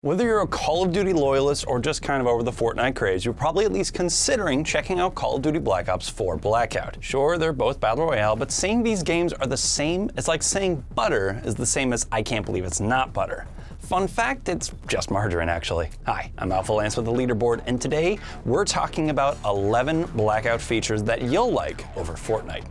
Whether you're a Call of Duty loyalist or just kind of over the Fortnite craze, you're probably at least considering checking out Call of Duty Black Ops 4 Blackout. Sure, they're both Battle Royale, but saying these games are the same is like saying butter is the same as I can't believe it's not butter. Fun fact, it's just margarine actually. Hi, I'm Alpha Lance with the Leaderboard, and today we're talking about 11 Blackout features that you'll like over Fortnite.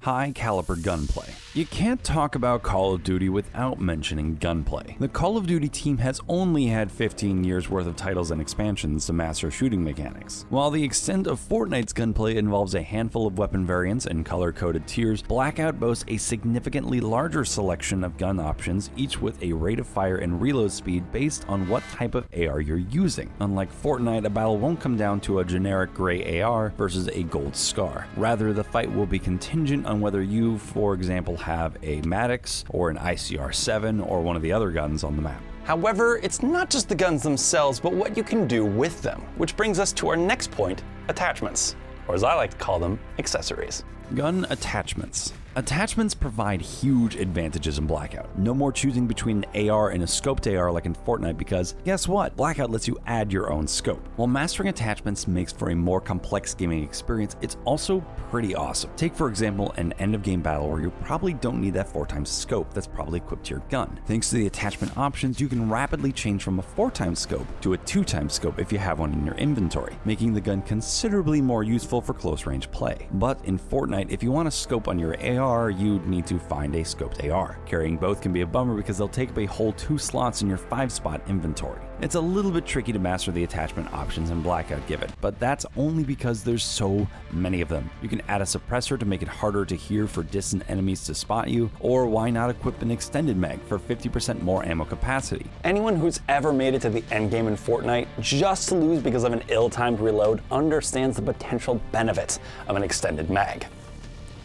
Highcaliber Gunplay. You can't talk about Call of Duty without mentioning gunplay. The Call of Duty team has only had 15 years worth of titles and expansions to master shooting mechanics. While the extent of Fortnite's gunplay involves a handful of weapon variants and color-coded tiers, Blackout boasts a significantly larger selection of gun options, each with a rate of fire and reload speed based on what type of AR you're using. Unlike Fortnite, a battle won't come down to a generic gray AR versus a gold SCAR. Rather, the fight will be contingent on whether you, for example, have a Maddox or an ICR-7 or one of the other guns on the map. However, it's not just the guns themselves, but what you can do with them, which brings us to our next point, attachments, or as I like to call them, accessories. Gun attachments. Attachments provide huge advantages in Blackout. No more choosing between an AR and a scoped AR like in Fortnite, because guess what? Blackout lets you add your own scope. While mastering attachments makes for a more complex gaming experience, it's also pretty awesome. Take for example an end of game battle where you probably don't need that 4x scope that's probably equipped to your gun. Thanks to the attachment options, you can rapidly change from a 4x scope to a 2x scope if you have one in your inventory, making the gun considerably more useful for close range play. But in Fortnite, if you want a scope on your AR, you'd need to find a scoped AR. Carrying both can be a bummer because they'll take up a whole 2 slots in your 5-spot inventory. It's a little bit tricky to master the attachment options in Blackout given, but that's only because there's so many of them. You can add a suppressor to make it harder to hear for distant enemies to spot you, or why not equip an extended mag for 50% more ammo capacity. Anyone who's ever made it to the endgame in Fortnite just to lose because of an ill-timed reload understands the potential benefits of an extended mag.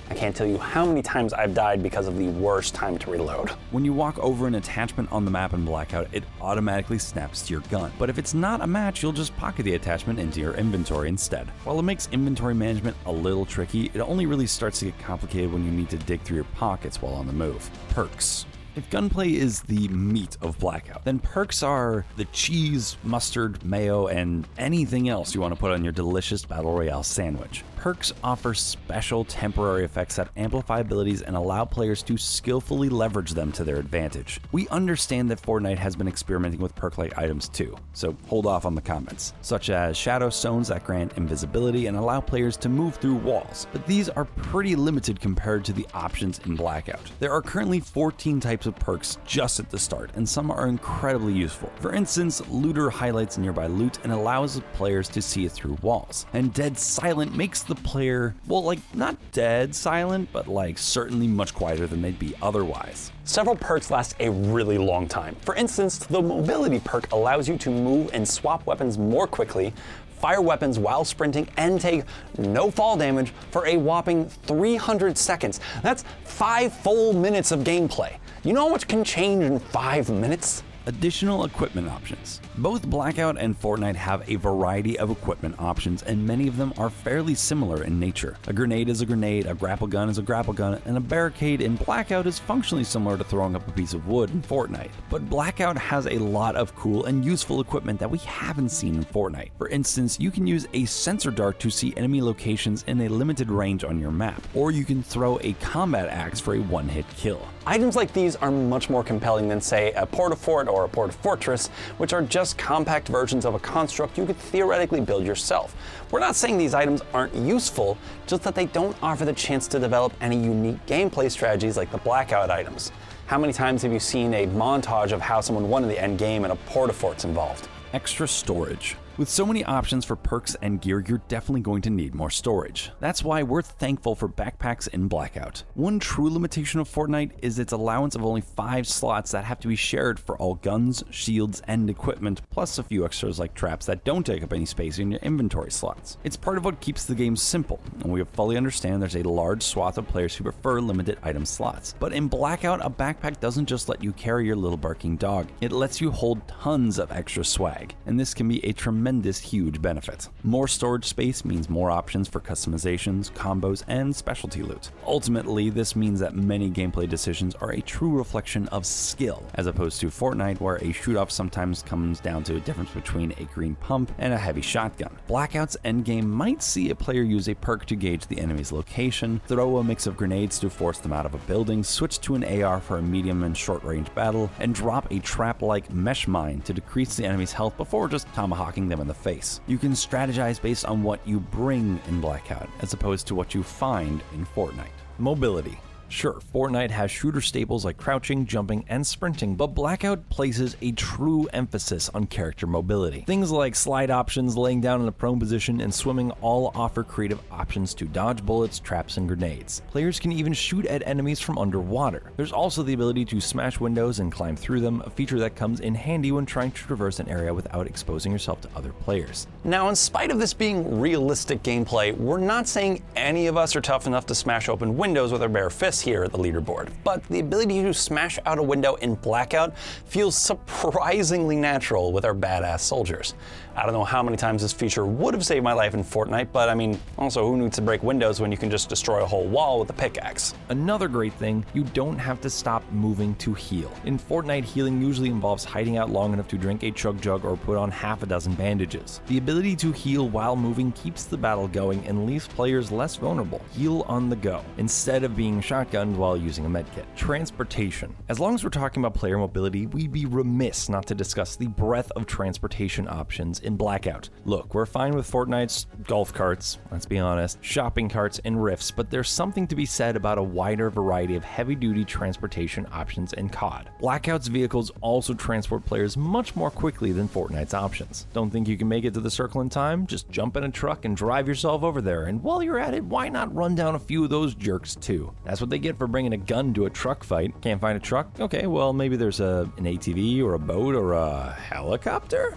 I can't tell you how many times I've died because of the worst time to reload. When you walk over an attachment on the map in Blackout, it automatically snaps to your gun. But if it's not a match, you'll just pocket the attachment into your inventory instead. While it makes inventory management a little tricky, it only really starts to get complicated when you need to dig through your pockets while on the move. Perks. If gunplay is the meat of Blackout, then perks are the cheese, mustard, mayo, and anything else you want to put on your delicious Battle Royale sandwich. Perks offer special temporary effects that amplify abilities and allow players to skillfully leverage them to their advantage. We understand that Fortnite has been experimenting with perk-like items too, so hold off on the comments, such as shadow stones that grant invisibility and allow players to move through walls, but these are pretty limited compared to the options in Blackout. There are currently 14 types of perks just at the start, and some are incredibly useful. For instance, Looter highlights nearby loot and allows players to see it through walls, and Dead Silent makes the player, well, like, not dead silent, but like certainly much quieter than they'd be otherwise. Several perks last a really long time. For instance, the mobility perk allows you to move and swap weapons more quickly, fire weapons while sprinting, and take no fall damage for a whopping 300 seconds. That's 5 full minutes of gameplay. You know how much can change in 5 minutes? Additional equipment options. Both Blackout and Fortnite have a variety of equipment options, and many of them are fairly similar in nature. A grenade is a grenade, a grapple gun is a grapple gun, and a barricade in Blackout is functionally similar to throwing up a piece of wood in Fortnite. But Blackout has a lot of cool and useful equipment that we haven't seen in Fortnite. For instance, you can use a sensor dart to see enemy locations in a limited range on your map, or you can throw a combat axe for a one-hit kill. Items like these are much more compelling than, say, a porta-fort or a porta-fortress, which are just compact versions of a construct you could theoretically build yourself. We're not saying these items aren't useful, just that they don't offer the chance to develop any unique gameplay strategies like the Blackout items. How many times have you seen a montage of how someone won in the end game and a porta-fort's involved? Extra storage. With so many options for perks and gear, you're definitely going to need more storage. That's why we're thankful for backpacks in Blackout. One true limitation of Fortnite is its allowance of only 5 slots that have to be shared for all guns, shields, and equipment, plus a few extras like traps that don't take up any space in your inventory slots. It's part of what keeps the game simple, and we fully understand there's a large swath of players who prefer limited item slots. But in Blackout, a backpack doesn't just let you carry your little barking dog. It lets you hold tons of extra swag, and this can be a tremendous tremendous huge benefit. More storage space means more options for customizations, combos, and specialty loot. Ultimately, this means that many gameplay decisions are a true reflection of skill, as opposed to Fortnite, where a shoot-off sometimes comes down to a difference between a green pump and a heavy shotgun. Blackout's endgame might see a player use a perk to gauge the enemy's location, throw a mix of grenades to force them out of a building, switch to an AR for a medium and short range battle, and drop a trap-like mesh mine to decrease the enemy's health before just tomahawking them in the face. You can strategize based on what you bring in Blackout, as opposed to what you find in Fortnite. Mobility. Sure, Fortnite has shooter staples like crouching, jumping, and sprinting, but Blackout places a true emphasis on character mobility. Things like slide options, laying down in a prone position, and swimming all offer creative options to dodge bullets, traps, and grenades. Players can even shoot at enemies from underwater. There's also the ability to smash windows and climb through them, a feature that comes in handy when trying to traverse an area without exposing yourself to other players. Now, in spite of this being realistic gameplay, we're not saying any of us are tough enough to smash open windows with our bare fists here at the leaderboard, but the ability to smash out a window in Blackout feels surprisingly natural with our badass soldiers. I don't know how many times this feature would have saved my life in Fortnite, but I mean, also who needs to break windows when you can just destroy a whole wall with a pickaxe? Another great thing, you don't have to stop moving to heal. In Fortnite, healing usually involves hiding out long enough to drink a chug jug or put on half a dozen bandages. The ability to heal while moving keeps the battle going and leaves players less vulnerable. Heal on the go, instead of being shotgunned while using a medkit. Transportation. As long as we're talking about player mobility, we'd be remiss not to discuss the breadth of transportation options in Blackout. Look, we're fine with Fortnite's golf carts, let's be honest, shopping carts, and rifts, but there's something to be said about a wider variety of heavy-duty transportation options in COD. Blackout's vehicles also transport players much more quickly than Fortnite's options. Don't think you can make it to the circle in time? Just jump in a truck and drive yourself over there, and while you're at it, why not run down a few of those jerks too? That's what they get for bringing a gun to a truck fight. Can't find a truck? Okay, well maybe there's an ATV or a boat or a helicopter?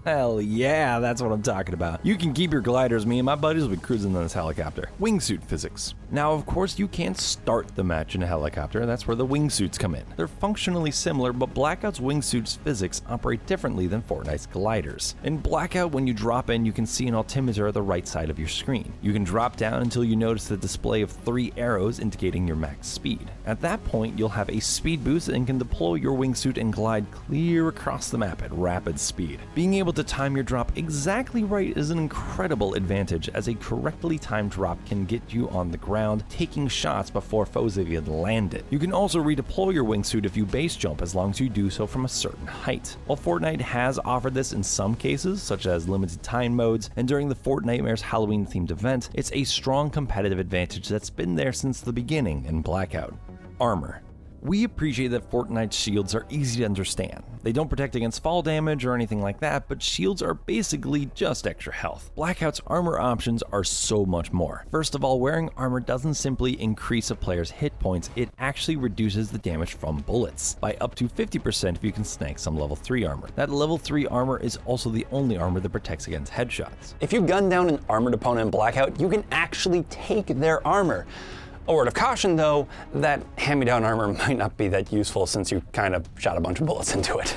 Hell yeah, that's what I'm talking about. You can keep your gliders, me and my buddies will be cruising on this helicopter. Wingsuit Physics. Now, of course, you can't start the match in a helicopter, that's where the wingsuits come in. They're functionally similar, but Blackout's wingsuits physics operate differently than Fortnite's gliders. In Blackout, when you drop in, you can see an altimeter at the right side of your screen. You can drop down until you notice the display of 3 arrows indicating your max speed. At that point, you'll have a speed boost and can deploy your wingsuit and glide clear across the map at rapid speed. Being able to time your drop exactly right is an incredible advantage, as a correctly timed drop can get you on the ground, taking shots before foes have even landed. You can also redeploy your wingsuit if you base jump, as long as you do so from a certain height. While Fortnite has offered this in some cases, such as limited time modes, and during the Fortnitemares Halloween themed event, it's a strong competitive advantage that's been there since the beginning in Blackout. Armor. We appreciate that Fortnite's shields are easy to understand. They don't protect against fall damage or anything like that, but shields are basically just extra health. Blackout's armor options are so much more. First of all, wearing armor doesn't simply increase a player's hit points, it actually reduces the damage from bullets by up to 50% if you can snag some level 3 armor. That level 3 armor is also the only armor that protects against headshots. If you gun down an armored opponent in Blackout, you can actually take their armor. A word of caution though, that hand-me-down armor might not be that useful since you kind of shot a bunch of bullets into it.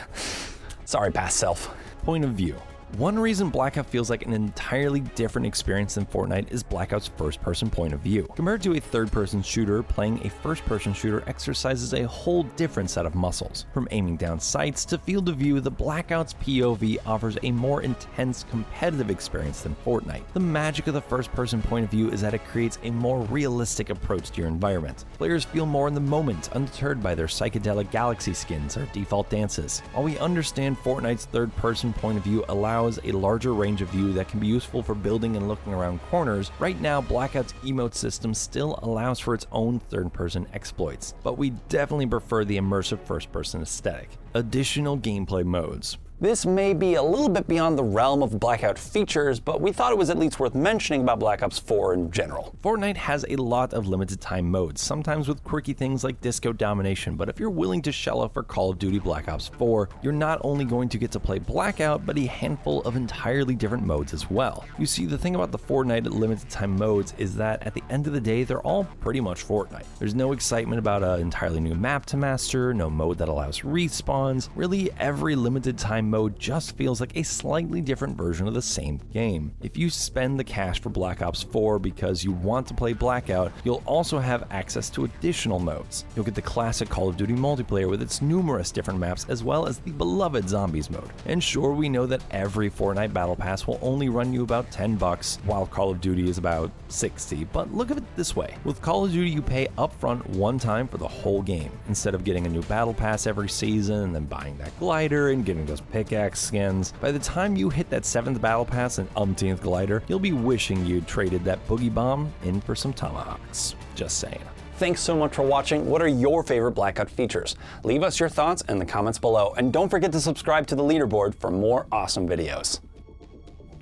Sorry, past self. Point of view. One reason Blackout feels like an entirely different experience than Fortnite is Blackout's first-person point of view. Compared to a third-person shooter, playing a first-person shooter exercises a whole different set of muscles. From aiming down sights to field of view, the Blackout's POV offers a more intense competitive experience than Fortnite. The magic of the first-person point of view is that it creates a more realistic approach to your environment. Players feel more in the moment, undeterred by their psychedelic galaxy skins or default dances. While we understand Fortnite's third-person point of view allows a larger range of view that can be useful for building and looking around corners, right now Blackout's emote system still allows for its own third-person exploits, but we definitely prefer the immersive first-person aesthetic. Additional gameplay modes. This may be a little bit beyond the realm of Blackout features, but we thought it was at least worth mentioning about Black Ops 4 in general. Fortnite has a lot of limited time modes, sometimes with quirky things like disco domination, but if you're willing to shell out for Call of Duty Black Ops 4, you're not only going to get to play Blackout, but a handful of entirely different modes as well. You see, the thing about the Fortnite limited time modes is that at the end of the day, they're all pretty much Fortnite. There's no excitement about an entirely new map to master, no mode that allows respawns. Really, every limited time Online mode just feels like a slightly different version of the same game. If you spend the cash for Black Ops 4 because you want to play Blackout, you'll also have access to additional modes. You'll get the classic Call of Duty multiplayer with its numerous different maps, as well as the beloved Zombies mode. And sure, we know that every Fortnite Battle Pass will only run you about $10, while Call of Duty is about $60, but look at it this way. With Call of Duty, you pay upfront one time for the whole game, instead of getting a new Battle Pass every season and then buying that glider and getting those pickaxe skins. By the time you hit that 7th Battle Pass and umpteenth glider, you'll be wishing you'd traded that boogie bomb in for some tomahawks. Just saying. Thanks so much for watching. What are your favorite Blackout features? Leave us your thoughts in the comments below, and don't forget to subscribe to the Leaderboard for more awesome videos.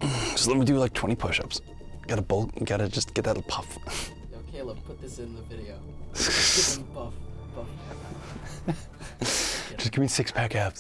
Just let me do like 20 push-ups. Gotta just get that puff. Yo, Caleb, put this in the video. Give him buff. Just give me 6-pack abs.